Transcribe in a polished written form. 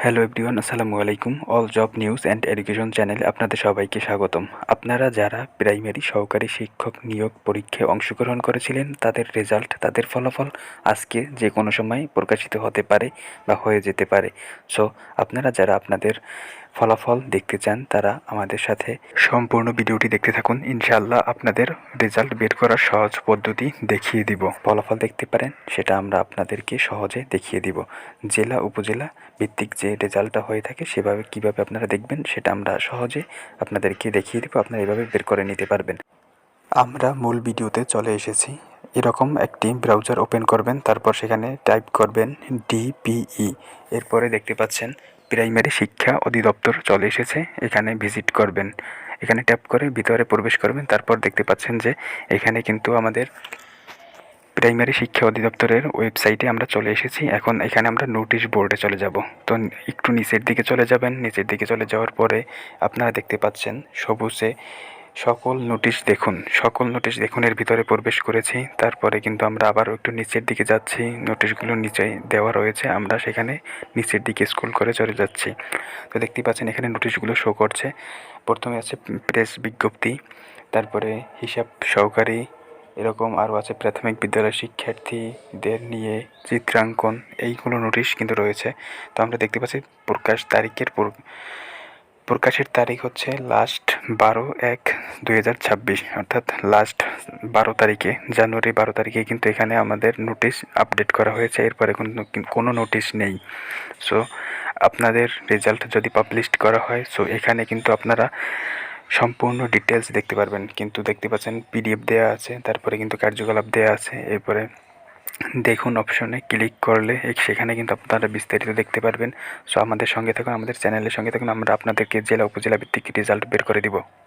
Hello everyone, আসসালামু আলাইকুম। All job news and education চ্যানেলে আপনাদের সবাইকে স্বাগতম। আপনারা যারা প্রাইমারি সহকারী শিক্ষক নিয়োগ পরীক্ষায় অংশগ্রহণ করেছিলেন, তাদের রেজাল্ট, তাদের ফলাফল আজকে যে কোনো সময় প্রকাশিত হতে পারে বা হয়ে যেতে পারে। সো আপনারা যারা আপনাদের ফলাফল দেখতে চান, তারা আমাদের সাথে সম্পূর্ণ ভিডিওটি দেখতে থাকুন। ইনশাআল্লাহ আপনাদের রেজাল্ট বের করার সহজ পদ্ধতি দেখিয়ে দিব। ফলাফল দেখতে পারেন, সেটা আমরা আপনাদেরকে সহজে দেখিয়ে দিব। জেলা উপজেলা ভিত্তিক যে রেজাল্টটা হয়ে থাকে, সেভাবে কিভাবে আপনারা দেখবেন সেটা আমরা সহজে আপনাদেরকে দেখিয়ে দিব। আপনারা এভাবে বের করে নিতে পারবেন। আমরা মূল ভিডিওতে চলে এসেছি। এরকম একটি ব্রাউজার ওপেন করবেন, তারপর সেখানে টাইপ করবেন ডিপিই। এরপরে দেখতে পাচ্ছেন প্রাইমারি শিক্ষা অধিদপ্তর চলে এসেছে, এখানে ভিজিট করবেন। এখানে ট্যাপ করে ভিতরে প্রবেশ করবেন। তারপর দেখতে পাচ্ছেন যে এখানে কিন্তু আমাদের প্রাইমারি শিক্ষা অধিদপ্তরের ওয়েবসাইটে আমরা চলে এসেছি। এখন এখানে আমরা নোটিশ বোর্ডে চলে যাব। তো একটু নিচের দিকে চলে যাবেন। নিচের দিকে চলে যাওয়ার পরে আপনারা দেখতে পাচ্ছেন সবুজে সকল নোটিশ দেখুন। সকল নোটিশ দেখুন এর ভিতরে প্রবেশ করেছি। তারপরে কিন্তু আমরা আবারও একটু নিচের দিকে যাচ্ছি। নোটিশগুলো নিচে দেওয়া রয়েছে, আমরা সেখানে নিচের দিকে স্ক্রল করে চলে যাচ্ছি। তো দেখতে পাচ্ছেন এখানে নোটিশগুলো শো করছে। প্রথমে আছে প্রেস বিজ্ঞপ্তি, তারপরে হিসাব সহকারী, এরকম আরও আছে প্রাথমিক বিদ্যালয়ের শিক্ষার্থীদের নিয়ে চিত্রাঙ্কন, এইগুলো নোটিশ কিন্তু রয়েছে। তো আমরা দেখতে পাচ্ছি প্রকাশের তারিখ হচ্ছে লাস্ট 12/1/2026, অর্থাৎ লাস্ট 12 তারিখে, জানুয়ারি 12 তারিখে কিন্তু এখানে আমাদের নোটিশ আপডেট করা হয়েছে। এরপরে কোনো নোটিশ নেই। সো আপনাদের রেজাল্ট যদি পাবলিশ করা হয়, সো এখানে কিন্তু আপনারা সম্পূর্ণ ডিটেলস দেখতে পারবেন। কিন্তু দেখতে পাচ্ছেন পিডিএফ দেওয়া আছে, তারপরে কিন্তু কার্যকলাপ দেওয়া আছে। এরপরে দেখুন অপশনে ক্লিক করলে সেখানে কিন্তু আপনারা বিস্তারিত দেখতে পারবেন। সো আমাদের সঙ্গে থাকুন, আমাদের চ্যানেলের সঙ্গে থাকুন। আমরা আপনাদেরকে জেলা উপজেলা ভিত্তিক রেজাল্ট বের করে দিব।